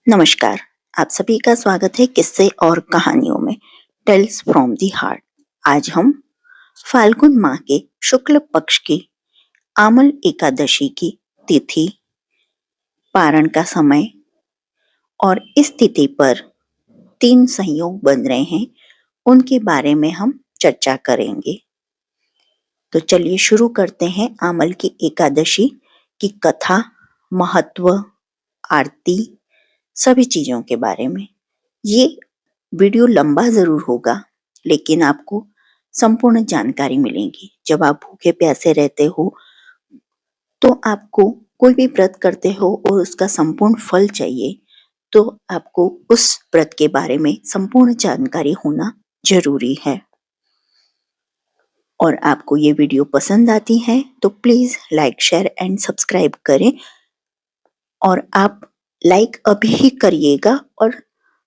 नमस्कार। आप सभी का स्वागत है किस्से और कहानियों में टेल्स फ्रॉम दी हार्ट। आज हम फाल्गुन माह के शुक्ल पक्ष की आमल एकादशी की तिथि, पारण का समय और इस तिथि पर 3 संयोग बन रहे हैं, उनके बारे में हम चर्चा करेंगे। तो चलिए शुरू करते हैं आमल की एकादशी की कथा, महत्व, आरती, सभी चीजों के बारे में। ये वीडियो लंबा जरूर होगा, लेकिन आपको संपूर्ण जानकारी मिलेगी। जब आप भूखे प्यासे रहते हो तो आपको कोई भी व्रत करते हो और उसका संपूर्ण फल चाहिए, तो आपको उस व्रत के बारे में संपूर्ण जानकारी होना जरूरी है। और आपको ये वीडियो पसंद आती है तो please like, share and subscribe करें। और आप लाइक अभी ही करिएगा और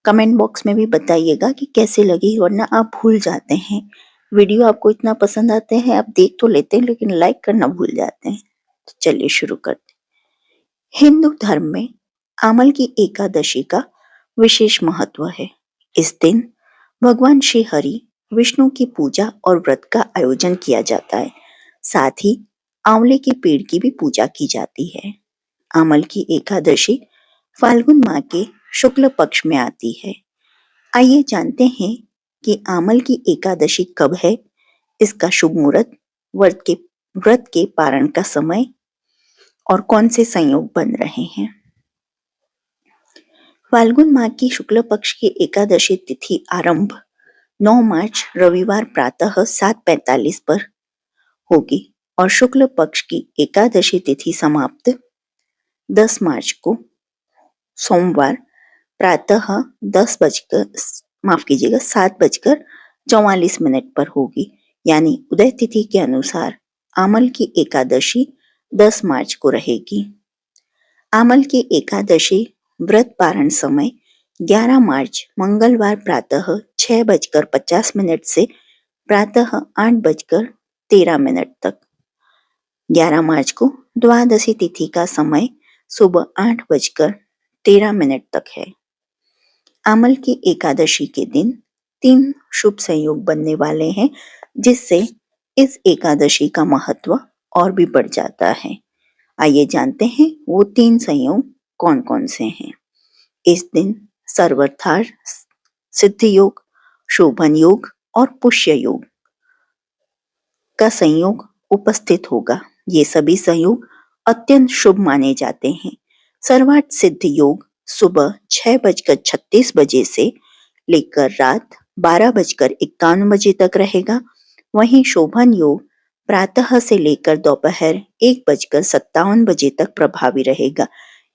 कमेंट बॉक्स में भी बताइएगा कि कैसे लगी, वरना आप भूल जाते हैं। वीडियो आपको इतना पसंद आते हैं, आप देख तो लेते हैं लेकिन लाइक करना भूल जाते हैं। तो चलिए शुरू करते हैं। हिंदू धर्म में आमल की एकादशी का विशेष महत्व है। इस दिन भगवान श्री हरि विष्णु की पूजा और व्रत का आयोजन किया जाता है। साथ ही आंवले के पेड़ की भी पूजा की जाती है। आमल की एकादशी फाल्गुन माह के शुक्ल पक्ष में आती है। आइए जानते हैं कि आमल की एकादशी कब है, इसका शुभ मुहूर्त, व्रत के पारण का समय और कौन से संयोग बन रहे हैं। फाल्गुन माह की शुक्ल पक्ष की एकादशी तिथि आरंभ 9 मार्च रविवार प्रातः 7:45 पर होगी और शुक्ल पक्ष की एकादशी तिथि समाप्त 10 मार्च को सोमवार प्रातः 7:44 पर होगी। यानी उदय तिथि के अनुसार आमल की एकादशी 10 मार्च को रहेगी। आमल की एकादशी व्रत पारण समय 11 मार्च मंगलवार प्रातः 6:50 से प्रातः 8:13 तक। 11 मार्च को द्वादशी तिथि का समय सुबह 8:13 तक है। आमल की एकादशी के दिन 3 शुभ संयोग बनने वाले हैं, जिससे इस एकादशी का महत्व और भी बढ़ जाता है। आइए जानते हैं वो 3 संयोग कौन कौन से हैं। इस दिन सर्वार्थ सिद्ध योग, शोभन योग और पुष्य योग का संयोग उपस्थित होगा। ये सभी संयोग अत्यंत शुभ माने जाते हैं। सर्वार्थ सिद्ध योग सुबह 6:36 से लेकर रात 12:51 तक रहेगा। वहीं शोभन योग प्रातः से लेकर दोपहर 1:57 तक प्रभावी रहेगा।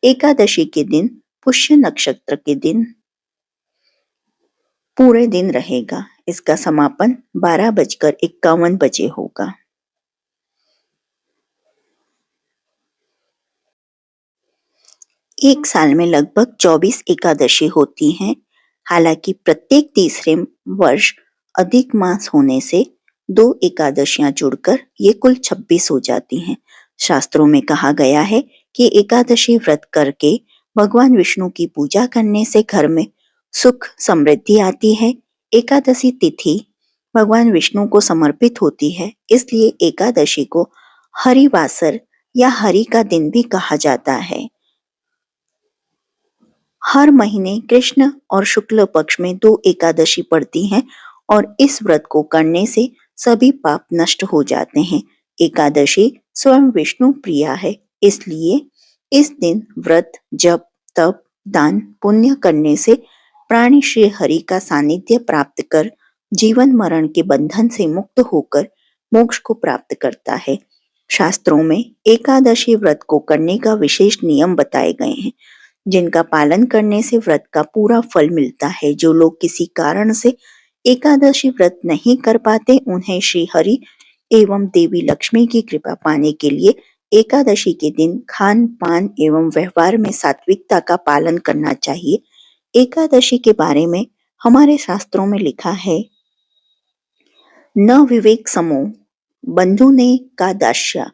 एकादशी के दिन पुष्य नक्षत्र के दिन पूरे दिन रहेगा। इसका समापन 12:51 होगा। एक साल में लगभग 24 एकादशी होती हैं। हालांकि प्रत्येक तीसरे वर्ष अधिक मास होने से 2 एकादशियां जुड़कर ये कुल 26 हो जाती हैं। शास्त्रों में कहा गया है कि एकादशी व्रत करके भगवान विष्णु की पूजा करने से घर में सुख समृद्धि आती है। एकादशी तिथि भगवान विष्णु को समर्पित होती है, इसलिए एकादशी को हरिवासर या हरि का दिन भी कहा जाता है। हर महीने कृष्ण और शुक्ल पक्ष में 2 एकादशी पड़ती हैं और इस व्रत को करने से सभी पाप नष्ट हो जाते हैं। एकादशी स्वयं विष्णु प्रिया है, इसलिए इस दिन व्रत, जप, तप, दान, पुण्य करने से प्राणी श्री हरि का सानिध्य प्राप्त कर जीवन मरण के बंधन से मुक्त होकर मोक्ष को प्राप्त करता है। शास्त्रों में एकादशी व्रत को करने का विशेष नियम बताए गए हैं, जिनका पालन करने से व्रत का पूरा फल मिलता है। जो लोग किसी कारण से एकादशी व्रत नहीं कर पाते, उन्हें श्री हरि एवं देवी लक्ष्मी की कृपा पाने के लिए एकादशी के दिन खान पान एवं व्यवहार में सात्विकता का पालन करना चाहिए। एकादशी के बारे में हमारे शास्त्रों में लिखा है, न विवेक समो बंधु ने का दास्या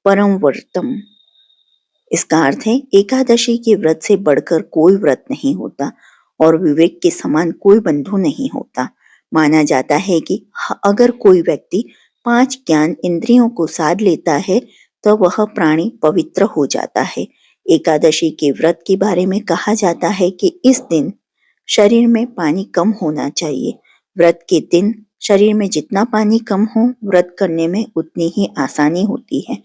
परम वर्तम। इसका अर्थ है एकादशी के व्रत से बढ़कर कोई व्रत नहीं होता और विवेक के समान कोई बंधु नहीं होता। माना जाता है कि अगर कोई व्यक्ति 5 ज्ञान इंद्रियों को साध लेता है तो वह प्राणी पवित्र हो जाता है। एकादशी के व्रत के बारे में कहा जाता है कि इस दिन शरीर में पानी कम होना चाहिए। व्रत के दिन शरीर में जितना पानी कम हो, व्रत करने में उतनी ही आसानी होती है।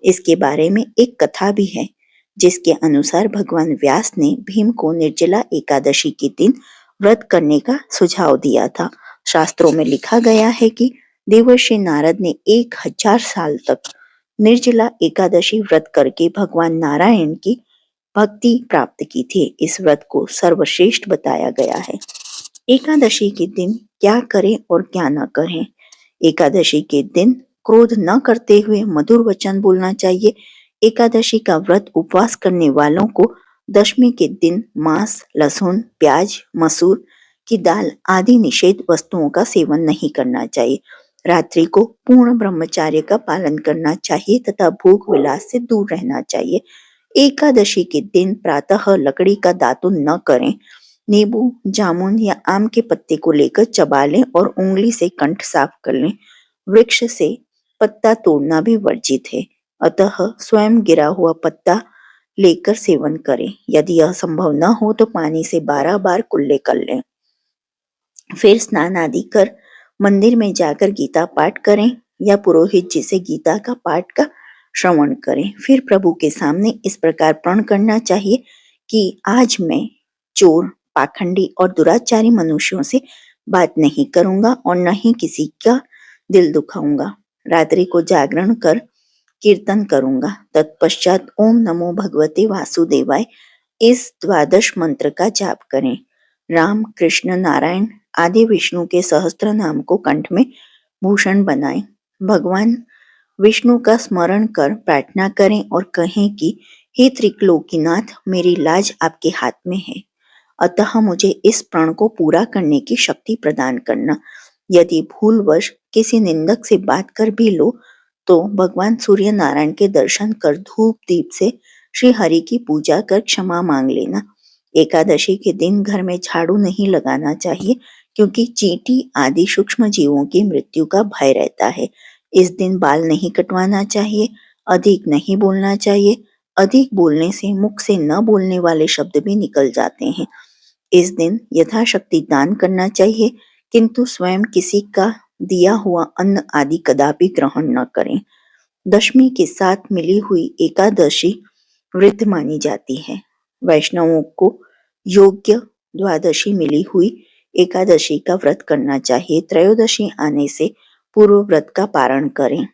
इसके बारे में एक कथा भी है, जिसके अनुसार भगवान व्यास ने भीम को निर्जला एकादशी के दिन व्रत करने का सुझाव दिया था। शास्त्रों में लिखा गया है कि देवर्षि नारद ने 1000 साल तक निर्जला एकादशी व्रत करके भगवान नारायण की भक्ति प्राप्त की थी। इस व्रत को सर्वश्रेष्ठ बताया गया है। एकादशी के दिन क्या करें और क्या न करें। एकादशी के दिन क्रोध न करते हुए मधुर वचन बोलना चाहिए। एकादशी का व्रत उपवास करने वालों को दशमी के दिन मांस, लहसुन, प्याज, मसूर की दाल आदि निषेध वस्तुओं का सेवन नहीं करना चाहिए। रात्रि को पूर्ण ब्रह्मचर्य का पालन करना चाहिए तथा भोग विलास से दूर रहना चाहिए। एकादशी के दिन प्रातः लकड़ी का दातुन न करें। नींबू, जामुन या आम के पत्ते को लेकर चबा लें और उंगली से कंठ साफ कर लें। वृक्ष से पत्ता तोड़ना भी वर्जित है, अतः स्वयं गिरा हुआ पत्ता लेकर सेवन करें। यदि यह संभव न हो तो पानी से 12 बार कुल्ले कर लें। फिर स्नान आदि कर मंदिर में जाकर गीता पाठ करें या पुरोहित जी से गीता का पाठ का श्रवण करें। फिर प्रभु के सामने इस प्रकार प्रण करना चाहिए कि आज मैं चोर, पाखंडी और दुराचारी मनुष्यों से बात नहीं करूंगा और न ही किसी का दिल दुखाऊंगा। रात्रि को जागरण कर कीर्तन करूंगा। तत्पश्चात ओम नमो भगवते वासुदेवाय इस 12 मंत्र का जाप करें। राम, कृष्ण, नारायण आदि विष्णु के सहस्त्र नाम को कंठ में भूषण बनाएं। भगवान विष्णु का स्मरण कर प्रार्थना करें और कहें कि हे त्रिलोकीनाथ, मेरी लाज आपके हाथ में है, अतः मुझे इस प्रण को पूरा करने की शक्ति प्रदान करना। यदि भूलवश किसी निंदक से बात कर भी लो तो भगवान सूर्य नारायण के दर्शन कर धूप दीप से श्री हरि की पूजा कर क्षमा मांग लेना। एकादशी के दिन घर में झाड़ू नहीं लगाना चाहिए, क्योंकि चींटी आदि सूक्ष्म जीवों की मृत्यु का भय रहता है। इस दिन बाल नहीं कटवाना चाहिए, अधिक नहीं बोलना चाहिए। अधिक बोलने से मुख से न बोलने वाले शब्द भी निकल जाते हैं। इस दिन यथाशक्ति दान करना चाहिए, किंतु स्वयं किसी का दिया हुआ अन्न आदि कदापि ग्रहण न करें। दशमी के साथ मिली हुई एकादशी वृद्ध मानी जाती है। वैष्णवों को योग्य द्वादशी मिली हुई एकादशी का व्रत करना चाहिए। त्रयोदशी आने से पूर्व व्रत का पारण करें।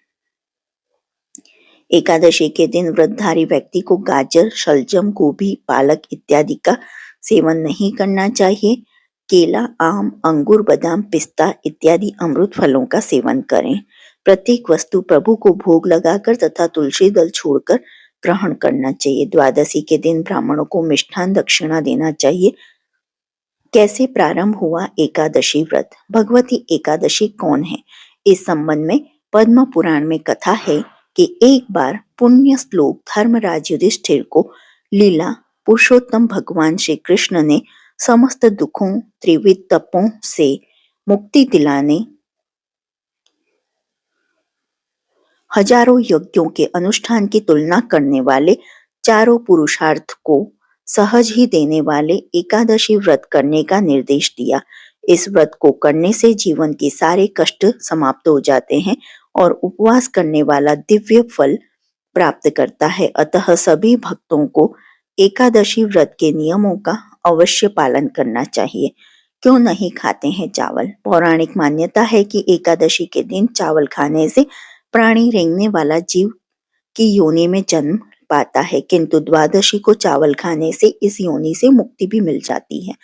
एकादशी के दिन व्रतधारी व्यक्ति को गाजर, शलजम, गोभी, पालक इत्यादि का सेवन नहीं करना चाहिए। केला, आम, अंगूर, बादाम, पिस्ता इत्यादि अमृत फलों का सेवन करें। प्रत्येक वस्तु प्रभु को भोग लगाकर तथा तुलसी दल छोड़कर ग्रहण करना चाहिए। द्वादशी के दिन ब्राह्मणों को मिष्ठान दक्षिणा देना चाहिए। कैसे प्रारंभ हुआ एकादशी व्रत? भगवती एकादशी कौन है? इस संबंध में पद्म पुराण में कथा है कि एक बार पुण्य श्लोक धर्मराज युधिष्ठिर को लीला पुरुषोत्तम भगवान श्री कृष्ण ने समस्त दुखों, त्रिविध तपों से मुक्ति दिलाने हजारों यज्ञों के अनुष्ठान की तुलना करने वाले चारों पुरुषार्थ को सहज ही देने वाले एकादशी व्रत करने का निर्देश दिया। इस व्रत को करने से जीवन के सारे कष्ट समाप्त हो जाते हैं और उपवास करने वाला दिव्य फल प्राप्त करता है। अतः सभी भक्तों को एकादशी व्रत के नियमों का अवश्य पालन करना चाहिए। क्यों नहीं खाते हैं चावल? पौराणिक मान्यता है कि एकादशी के दिन चावल खाने से प्राणी रेंगने वाला जीव की योनि में जन्म पाता है, किंतु द्वादशी को चावल खाने से इस योनि से मुक्ति भी मिल जाती है।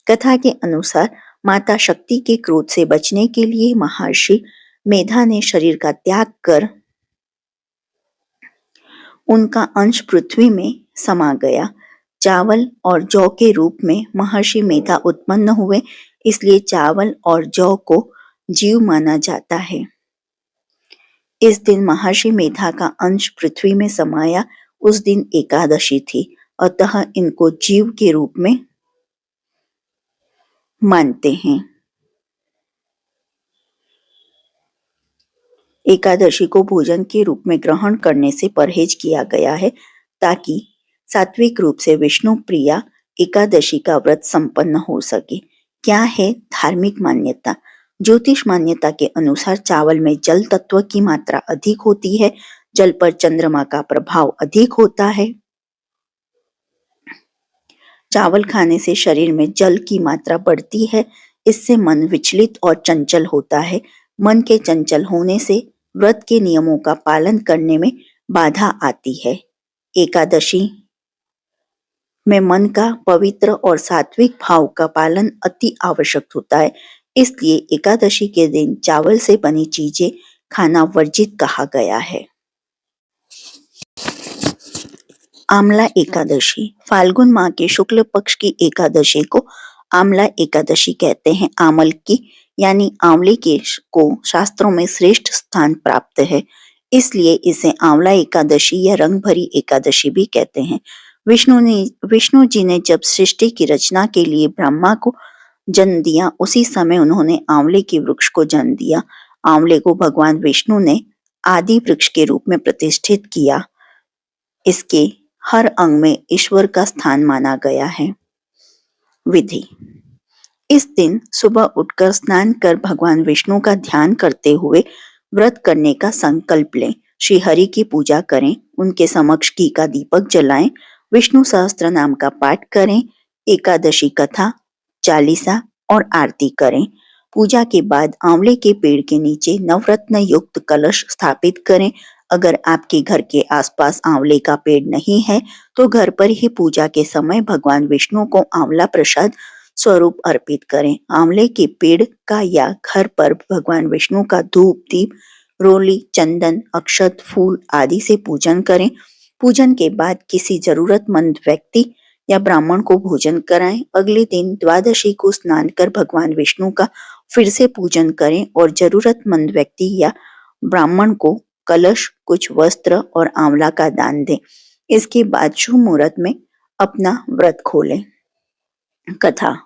कथा के अनुसार माता शक्ति के क्रोध से बचने के लिए महर्षि मेधा ने शरीर का त्याग कर उनका अंश पृथ्वी में समा गया। चावल और जौ के रूप में महर्षि मेधा उत्पन्न हुए, इसलिए चावल और जौ को जीव माना जाता है। इस दिन महर्षि मेधा का अंश पृथ्वी में समाया उस दिन एकादशी थी, अतः इनको जीव के रूप में मानते हैं। एकादशी को भोजन के रूप में ग्रहण करने से परहेज किया गया है ताकि सात्विक रूप से विष्णु प्रिया एकादशी का व्रत संपन्न हो सके। क्या है धार्मिक मान्यता? ज्योतिष मान्यता के अनुसार चावल में जल तत्व की मात्रा अधिक होती है। जल पर चंद्रमा का प्रभाव अधिक होता है। चावल खाने से शरीर में जल की मात्रा बढ़ती है। इससे मन विचलित और चंचल होता है। मन के चंचल होने से व्रत के नियमों का पालन करने में बाधा आती है। एकादशी में मन का पवित्र और सात्विक भाव का पालन अति आवश्यक होता है। इसलिए एकादशी के दिन चावल से बनी चीजें खाना वर्जित कहा गया है। आमला एकादशी। फाल्गुन माह के शुक्ल पक्ष की एकादशी को आमला एकादशी कहते हैं। आमल की यानी आंवले को शास्त्रों में श्रेष्ठ स्थान प्राप्त है, इसलिए इसे आंवला एकादशी या रंग भरी एकादशी भी कहते हैं। विष्णु जी ने जब सृष्टि की रचना के लिए ब्रह्मा को जन्म दिया, उसी समय उन्होंने आंवले के वृक्ष को जन्म दिया। आंवले को भगवान विष्णु ने आदि वृक्ष के रूप में प्रतिष्ठित किया। इसके हर अंग में ईश्वर का स्थान माना गया है। विधि: इस दिन सुबह उठकर स्नान कर भगवान विष्णु का ध्यान करते हुए व्रत करने का संकल्प लें। श्री हरि की पूजा करें, उनके समक्ष घी का दीपक जलाएं, विष्णु सहस्त्र नाम का पाठ करें, एकादशी कथा, चालीसा और आरती करें। पूजा के बाद आंवले के पेड़ के नीचे नवरत्न युक्त कलश स्थापित करें। अगर आपके घर के आसपास आंवले का पेड़ नहीं है तो घर पर ही पूजा के समय भगवान विष्णु को आंवला प्रसाद स्वरूप अर्पित करें। आंवले के पेड़ का या घर पर भगवान विष्णु का धूप, दीप, रोली, चंदन, अक्षत, फूल आदि से पूजन करें। पूजन के बाद किसी जरूरतमंद व्यक्ति या ब्राह्मण को भोजन कराएं। अगले दिन द्वादशी को स्नान कर भगवान विष्णु का फिर से पूजन करें और जरूरतमंद व्यक्ति या ब्राह्मण को कलश, कुछ वस्त्र और आंवला का दान दें। इसके बाद शुभ मुहूर्त में अपना व्रत खोलें। कथा: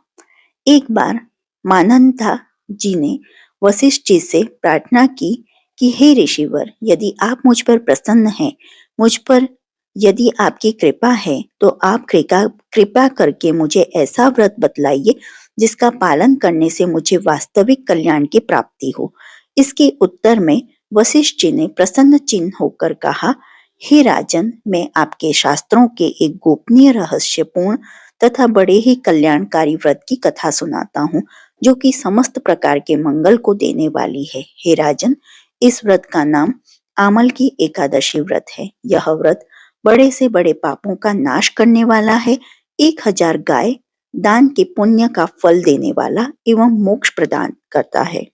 एक बार मानंता जी ने वशिष्ठ जी से प्रार्थना की कि हे ऋषिवर, यदि आप मुझ पर प्रसन्न हैं, मुझ पर यदि आपकी कृपा है, तो आप कृपा करके मुझे ऐसा व्रत बतलाइए जिसका पालन करने से मुझे वास्तविक कल्याण की प्राप्ति हो। इसके उत्तर में वशिष्ठ जी ने प्रसन्न चिन्ह होकर कहा, हे राजन, मैं आपके शास्त्रों के एक गोपनीय, रहस्यपूर्ण तथा बड़े ही कल्याणकारी व्रत की कथा सुनाता हूँ, जो कि समस्त प्रकार के मंगल को देने वाली है। हे राजन, इस व्रत का नाम आमल की एकादशी व्रत है। यह व्रत बड़े से बड़े पापों का नाश करने वाला है, 1000 गाय दान के पुण्य का फल देने वाला एवं मोक्ष प्रदान करता है।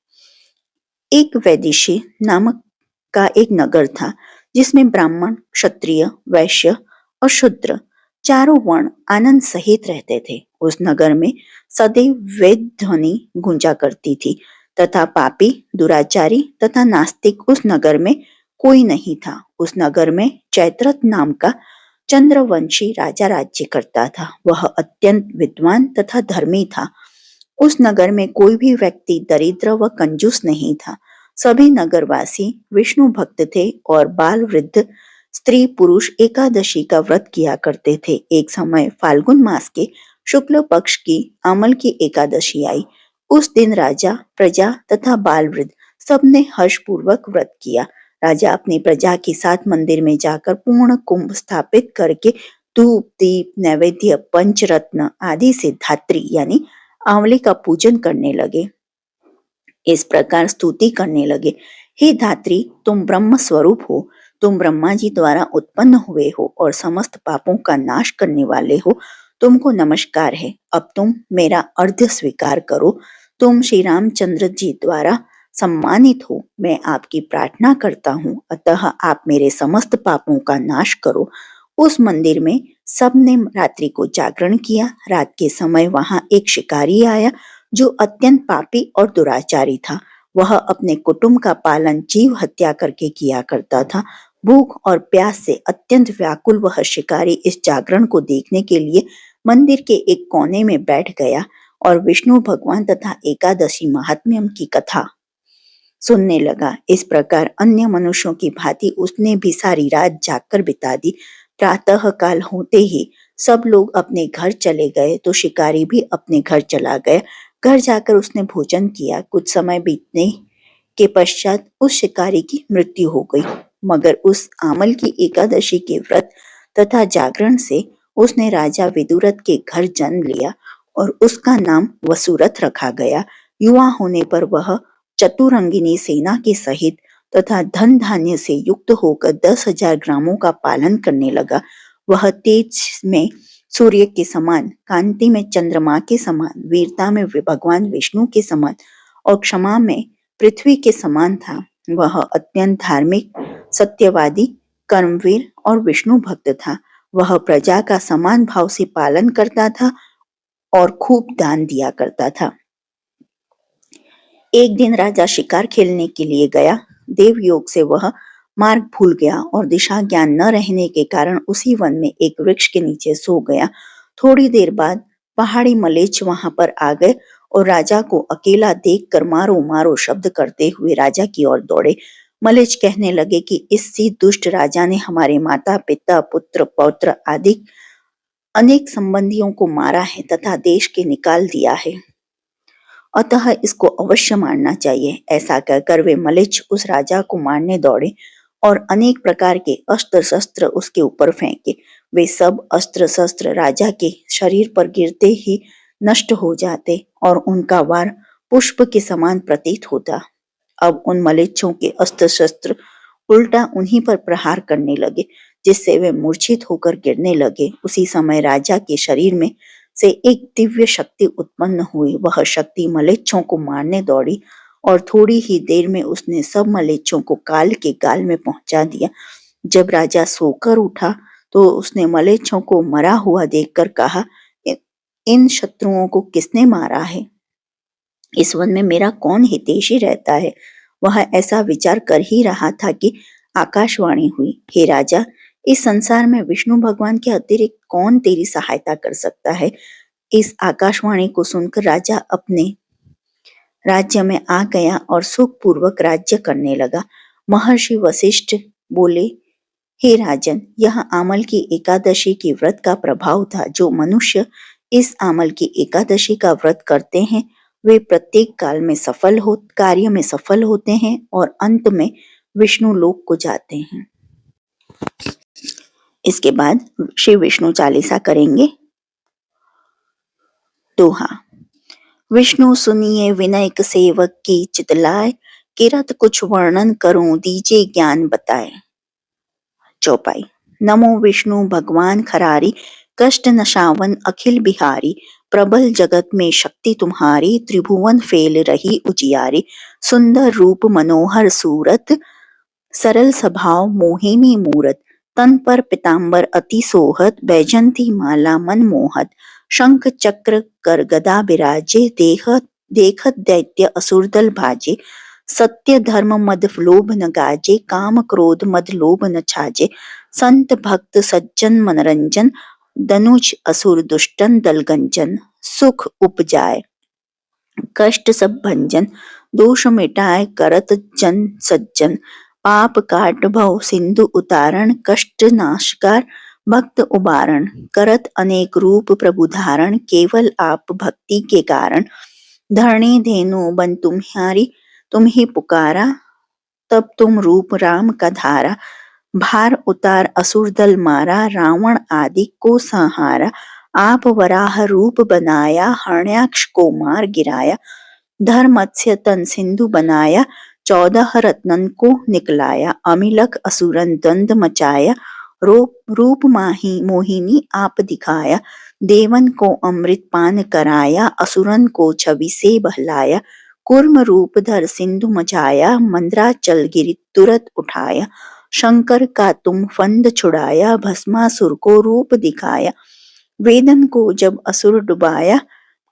एक वैदिशी नामक का एक नगर था, जिसमें ब्राह्मण, क्षत्रिय, वैश्य और शूद्र चारों वर्ण आनंद सहित रहते थे। उस नगर में सदैव वेद ध्वनि गूंजा करती थी तथा पापी, दुराचारी तथा नास्तिक उस नगर में कोई नहीं था। उस नगर में चैत्रथ नाम का चंद्रवंशी राजा राज्य करता था। वह अत्यंत विद्वान तथा धर्मी था। उस नगर में कोई भी व्यक्ति दरिद्र व कंजूस नहीं था। सभी नगरवासी विष्णु भक्त थे और बाल, वृद्ध, स्त्री, पुरुष एकादशी का व्रत किया करते थे। एक समय फाल्गुन मास के शुक्ल पक्ष की आमल की एकादशी आई। उस दिन राजा, प्रजा तथा बाल, वृद्ध सबने हर्षपूर्वक व्रत किया। राजा अपनी प्रजा के साथ मंदिर में जाकर पूर्ण कुंभ स्थापित करके धूप, दीप, नैवेद्य, पंचरत्न आदि से धात्री यानी आंवले का पूजन करने लगे। इस प्रकार स्तुति करने लगे, हे धात्री, तुम ब्रह्म स्वरूप हो, तुम ब्रह्मा जी द्वारा उत्पन्न हुए हो और समस्त पापों का नाश करने वाले हो। तुमको नमस्कार है। अब तुम मेरा अर्घ्य स्वीकार करो। तुम श्री रामचंद्र जी द्वारा सम्मानित हो। मैं आपकी प्रार्थना करता हूँ, अतः आप मेरे समस्त पापों का नाश करो। उस मंदिर में सबने रात्रि को जागरण किया। रात के समय वहां एक शिकारी आया जो अत्यंत पापी और दुराचारी था। वह अपने कुटुंब का पालन जीव हत्या करके किया करता था। भूख और प्यास से अत्यंत व्याकुल वह शिकारी इस जागरण को देखने के लिए मंदिर के एक कोने में बैठ गया और विष्णु भगवान तथा एकादशी महात्म्यम की कथा सुनने लगा। इस प्रकार अन्य मनुष्यों की भांति उसने भी सारी रात जागकर बिता दी। प्रातः काल होते ही सब लोग अपने घर चले गए तो शिकारी भी अपने घर चला गया। घर जाकर उसने भोजन किया। कुछ समय बीतने के पश्चात उस शिकारी की मृत्यु हो गई, मगर उस आमल की एकादशी के व्रत तथा जागरण से उसने राजा विदुरथ के घर जन्म लिया और उसका नाम वसुरथ रखा गया। युवा होने पर वह चतुरंगिनी सेना के सहित तथा धन धान्य से युक्त होकर 10,000 ग्रामों का पालन करने लगा। वह तेज में सूर्य के समान, कांति में चंद्रमा के समान, वीरता में भगवान विष्णु के समान और क्षमा में पृथ्वी के समान था। वह अत्यंत धार्मिक, सत्यवादी, कर्मवीर और विष्णु भक्त था। वह प्रजा का समान भाव से पालन करता था और खूब दान दिया करता था। एक दिन राजा शिकार खेलने के लिए गया। देव योग से वह मार्ग भूल गया और दिशा ज्ञान न रहने के कारण उसी वन में एक वृक्ष के नीचे सो गया। थोड़ी देर बाद पहाड़ी मलेच्छ वहां पर आ गए और राजा को अकेला देखकर मारो मारो शब्द करते हुए राजा की ओर दौड़े। मलेच्छ कहने लगे कि इसी दुष्ट राजा ने हमारे माता पिता पुत्र पौत्र आदि अनेक संबंधियों को मारा है तथा देश के निकाल दिया है, अतः इसको अवश्य मारना चाहिए। ऐसा कहकर वे मलेच्छ उस राजा को मारने दौड़े और अनेक प्रकार के अस्त्र शस्त्र उसके ऊपर फेंके। वे सब अस्त्र शस्त्र राजा के शरीर पर गिरते ही नष्ट हो जाते और उनका वार पुष्प के समान प्रतीत होता। अब उन मलेच्छों के अस्त्र शस्त्र उल्टा उन्हीं पर प्रहार करने लगे, जिससे वे मूर्छित होकर गिरने लगे। उसी समय राजा के शरीर में से एक दिव्य शक्ति उत्पन्न हुई। वह शक्ति मलेच्छों को मारने दौड़ी और थोड़ी ही देर में उसने सब मलेच्छों को काल के गाल में पहुंचा दिया। जब राजा सोकर उठा तो उसने मलेच्छों को मरा हुआ देखकर कहा, इन शत्रुओं को किसने मारा है? इस वन में मेरा कौन हितैषी रहता है? वह ऐसा विचार कर ही रहा था कि आकाशवाणी हुई, हे राजा, इस संसार में विष्णु भगवान के अतिरिक्त कौन तेरी सहायता कर सकता है? इस आकाशवाणी को सुनकर राजा अपने राज्य में आ गया और सुखपूर्वक राज्य करने लगा। महर्षि वशिष्ठ बोले, हे राजन, यह आमल की एकादशी की व्रत का प्रभाव था। जो मनुष्य इस आमल की एकादशी का व्रत करते हैं वे प्रत्येक कार्य में सफल होते हैं और अंत में विष्णु लोक को जाते हैं। इसके बाद श्री विष्णु चालीसा करेंगे। दोहा। विष्णु सुनिए विनयक सेवक की चितलाए, किरत कुछ वर्णन करूं दीजे ज्ञान बताए। चौपाई। नमो विष्णु भगवान खरारी, कष्ट नशावन अखिल बिहारी, प्रबल जगत में शक्ति तुम्हारी, त्रिभुवन फेल रही उजियारी। सुंदर रूप मनोहर सूरत, सरल स्वभाव मोहिनी मूरत, तन पर पीतांबर अति सोहत, बैजंती माला मन मोहत। शंख चक्र कर गदा बिराजे, देखत दैत्य असुर दल भाजे। सत्य धर्म मद लोभ न गाजे, काम क्रोध मद लोभ न छाजे। संत भक्त सज्जन मनरंजन, दनुज असुर दुष्टन दल गंजन। सुख उपजाए कष्ट सब भंजन, दोष मिटाए करत जन सज्जन। पाप काट भव सिंधु उतारण, कष्ट नाशकार भक्त उबारण। करत अनेक रूप प्रभु धारण, केवल आप भक्ति के कारण। धरणी धेनु बन तुम्हारी, तुम ही पुकारा, तब तुम रूप राम का धारा। भार उतार असुर दल मारा, रावण आदि को संहारा। आप वराह रूप बनाया, हरण्याक्ष को मार गिराया। धर्मत्स्य तन सिंधु बनाया, 14 रत्नन को निकलाया। अमिलक असुरन द्वंद मचाया, रूप माही मोहिनी आप दिखाया। देवन को अमृत पान कराया, असुरन को छवि से बहलाया। कूर्म रूप धर सिंधु मचाया, मंद्राचल गिरि तुरत उठाया। शंकर का तुम फंद छुड़ाया, भस्मासुर को रूप दिखाया। वेदन को जब असुर डुबाया,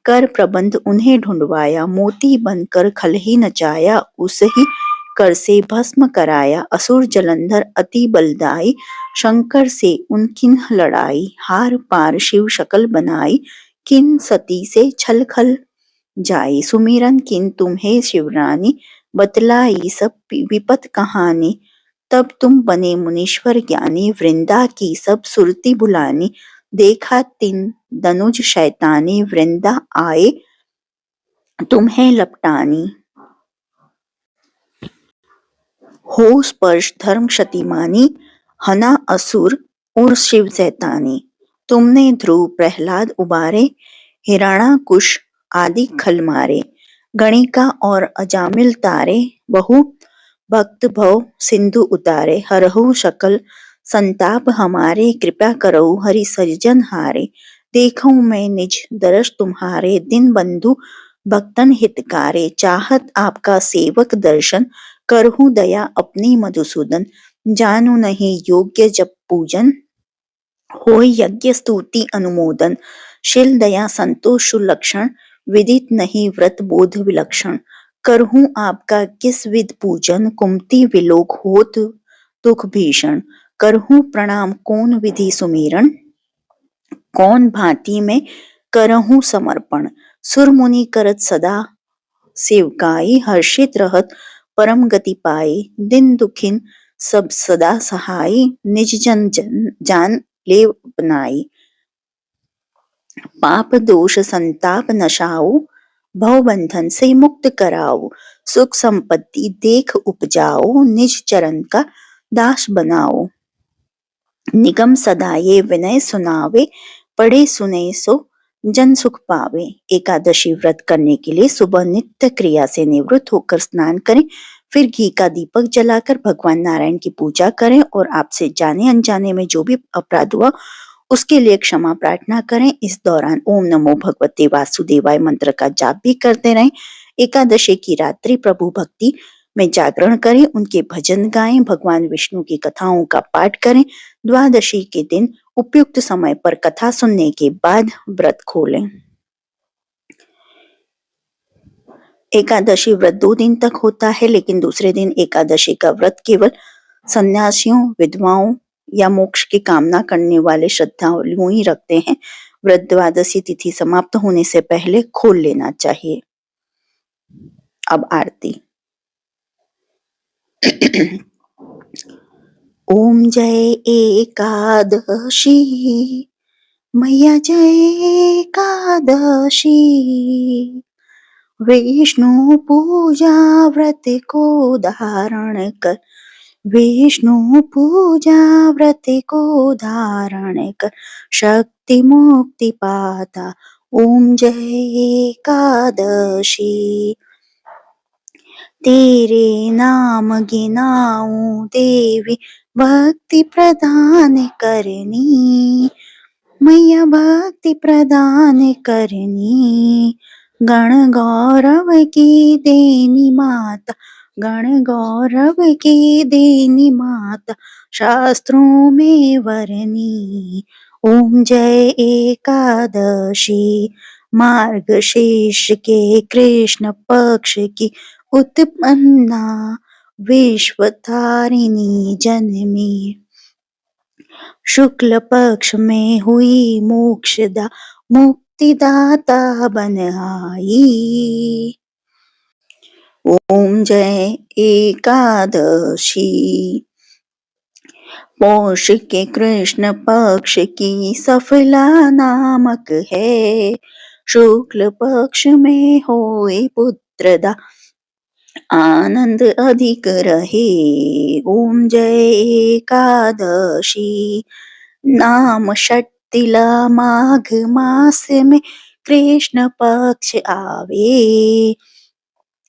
कर प्रबंध उन्हें ढूंढवाया। मोती बनकर खलही नचाया, उस ही कर से भस्म कराया, असुर जलंधर अति बलदाई, शंकर से उनकी लड़ाई, हार पार शिव शकल बनाई, किन सती से छल खल जाई, सुमिरन किन तुम्हें शिवरानी, बतलाई सब विपत कहानी, तब तुम बने मुनीश्वर ज्ञानी, वृंदा की सब सुरती बुलानी, देखा तीन दनुज शैतानी, वृंदा आए तुम्हें लपटानी, हो स्पर्श धर्म क्षतिमानी, हना असुर और शिव सैतानी, तुमने ध्रुव प्रहलाद उबारे, हिरणाकुश आदि खल मारे, गणिका और अजामिल तारे, बहु भक्त भव सिंधु उतारे, हरहु सकल संताप हमारे, कृपा करहु हरि सज्जन हारे, देखूं मैं निज दरस तुम्हारे, दिन बंधु भक्तन हितकारे, चाहत आपका सेवक दर्शन, करहु दया अपनी मधुसूदन, जानू नहीं योग्य जब पूजन, होय यज्ञ स्तुति अनुमोदन, शील दया संतोष सुलक्षण, विदित नहीं व्रत बोध विलक्षण, करहूं आपका किस विध पूजन, कुमति विलोक होत दुख भीषण, करहूं प्रणाम कौन विधि सुमीरन, कौन भांति में करहूं समर्पण, सुर मुनि करत सदा सेवकाई, हर्षित रहत परम गति पाई, दिन दुखिन सब सदा सहाई, निज जन जान ले अपनाई, पाप दोष संताप नशाओ, भव बंधन से मुक्त कराओ, सुख संपत्ति देख उपजाओ, निज चरण का दास बनाओ, निगम सदा ये विनय सुनावे, पढ़े सुने सो जन सुख पावे। एकादशी व्रत करने के लिए सुबह नित्य क्रिया से निवृत्त होकर स्नान करें, फिर घी का दीपक जलाकर भगवान नारायण की पूजा करें और आपसे जाने अनजाने में जो भी अपराध हुआ उसके लिए क्षमा प्रार्थना करें। इस दौरान ओम नमो भगवते वासुदेवाय मंत्र का जाप भी करते रहें। एकादशी की रात्रि प्रभु भक्ति में जागरण करें, उनके भजन गाएं, भगवान विष्णु की कथाओं का पाठ करें। द्वादशी के दिन उपयुक्त समय पर कथा सुनने के बाद व्रत खोलें। एकादशी व्रत 2 दिन तक होता है, लेकिन दूसरे दिन एकादशी का व्रत केवल सन्यासियों, विधवाओं या मोक्ष की कामना करने वाले श्रद्धालु ही रखते हैं। व्रत द्वादशी तिथि समाप्त होने से पहले खोल लेना चाहिए। अब आरती। ओम जय एकादशी मैया, जय एकादशी, विष्णु पूजा व्रत को धारण कर, विष्णु पूजा व्रत को धारण कर, शक्ति मुक्ति पाता। ओम जय एकादशी, तेरे नाम गिनाऊं देवी, भक्ति प्रदान करनी, मैया भक्ति प्रदान करनी, गण गौरव की देनी माता, गण गौरव की देनी माता, शास्त्रों में वरनी। ओम जय एकादशी, मार्गशीर्ष के कृष्ण पक्ष की उत्पन्ना, विश्वतारिणी जन्मी, शुक्ल पक्ष में हुई मोक्षदा, मुक्तिदाता बन आई। ओम जय एकादशी, पौष के कृष्ण पक्ष की सफला नामक है, शुक्ल पक्ष में होए पुत्रदा, आनंद अधिक रहे। ओम जय एकादशी, नाम षट्तिला माघ मास में कृष्ण पक्ष आवे,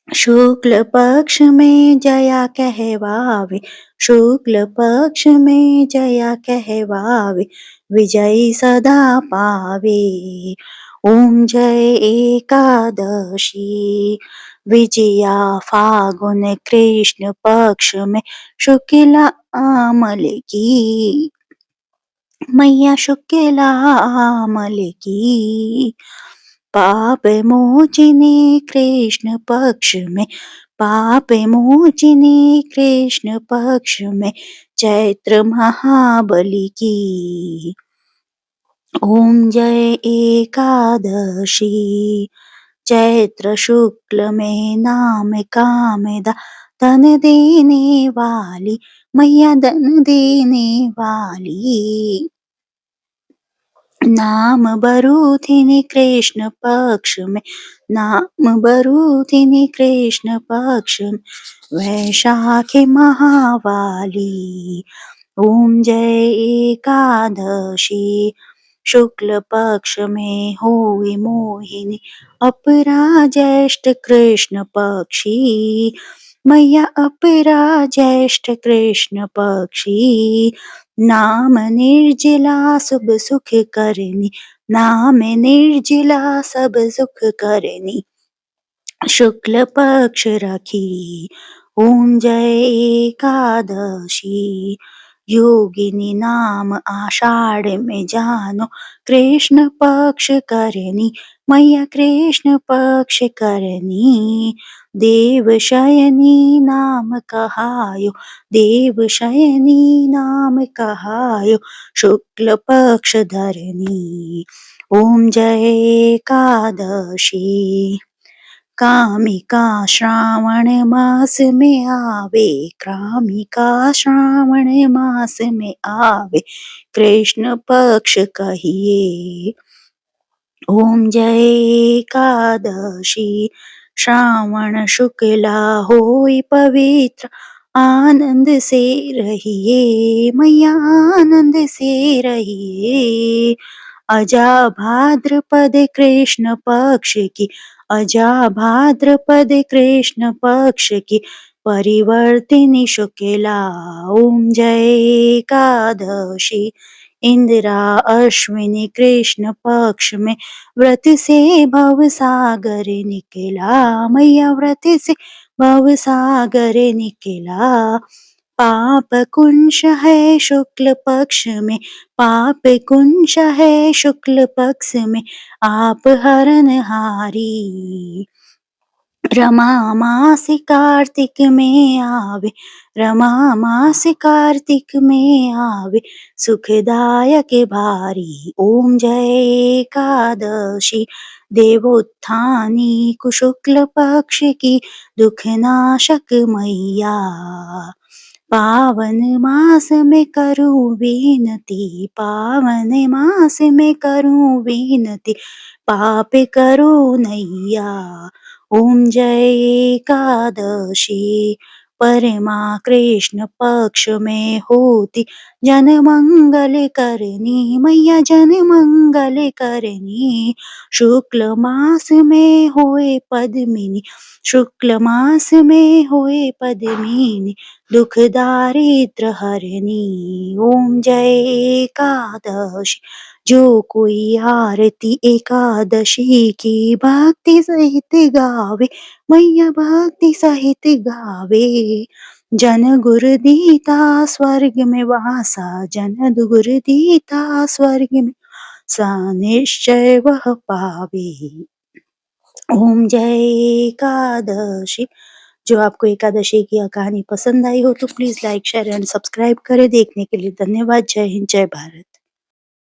शुक्ल पक्ष में जया कहवावे, शुक्ल पक्ष में जया कहवावे, विजय सदा पावे। ओम जय एकादशी, विजया फागुन कृष्ण पक्ष में शुक्ला आमल की, मैया शुक्ला आमल की, पाप मोचिनी कृष्ण पक्ष में, पाप मोचिनी कृष्ण पक्ष में, चैत्र महाबली की। ओम जय एकादशी। चैत्र शुक्ल में नाम कामदा, धन देने वाली मैया, धन देने वाली। नाम बरूथिनी कृष्ण पक्ष में, नाम बरूथिनी कृष्ण पक्ष में, वैशाखी महावाली। ओम जय एकादशी। शुक्ल पक्ष में हुई मोहिनी, अपरा ज्येष्ठ कृष्ण पक्षी मैया, अपरा ज्येष्ठ कृष्ण पक्षी। नाम निर्जला सब सुख करनी, नाम निर्जला सब सुख करनी, शुक्ल पक्ष रखी। ओम जय एकादशी। योगिनी नाम आषाढ़ में जानो, कृष्ण पक्ष करनी मैया, कृष्ण पक्ष करनी। देव शयनी नाम कहायो, देव शयनी नाम कहायो, शुक्ल पक्ष धरनी। ओम जय एकादशी। कामिका श्रावण मास में आवे, कामिका श्रावण मास में आवे, कृष्ण पक्ष कहिए। ओम जय एकादशी। श्रावण शुक्ला होई पवित्र, आनंद से रहिए मैया, आनंद से रहिए। अजा भाद्रपद कृष्ण पक्ष की, अजा भाद्रपद कृष्ण पक्ष की, परिवर्तिनी शुक्ला। ओम जय एकादशी। इंदिरा अश्विनी कृष्ण पक्ष में, व्रत से भव सागर निकला मैया, व्रत से भव सागर निकला। पाप कुंश है शुक्ल पक्ष में, पाप कुंश है शुक्ल पक्ष में, आप हरनहारी। रमा मास कार्तिक में आवे, रमा मास कार्तिक में आवे, सुखदायक भारी। ओम जय एकादशी। देवोत्थानी कुशुक्ल पक्ष की, दुख नाशक मैया। पावन मास में करूं विनती, पावन मास में करूं विनती, पाप करो नैया। ओम जय एकादशी। परमा कृष्ण पक्ष में होती, जन मंगल करनी मैया, जन मंगल करनी। शुक्ल मास में होए पद्मिनी, शुक्ल मास में होए पद्मिनी, दुख दारिद्र हरनी। ओम जय एकादशी। जो कोई आरती एकादशी की, भक्ति सहित गावे मैया, भक्ति सहित गावे। जन गुरु दीता स्वर्ग में वासा, जन गुरु दीता स्वर्ग में सा, निश्चय वह पावे। ओम जय एकादशी। जो आपको एकादशी की यह कहानी पसंद आई हो तो please like share and subscribe करें। देखने के लिए धन्यवाद। जय हिंद, जय भारत।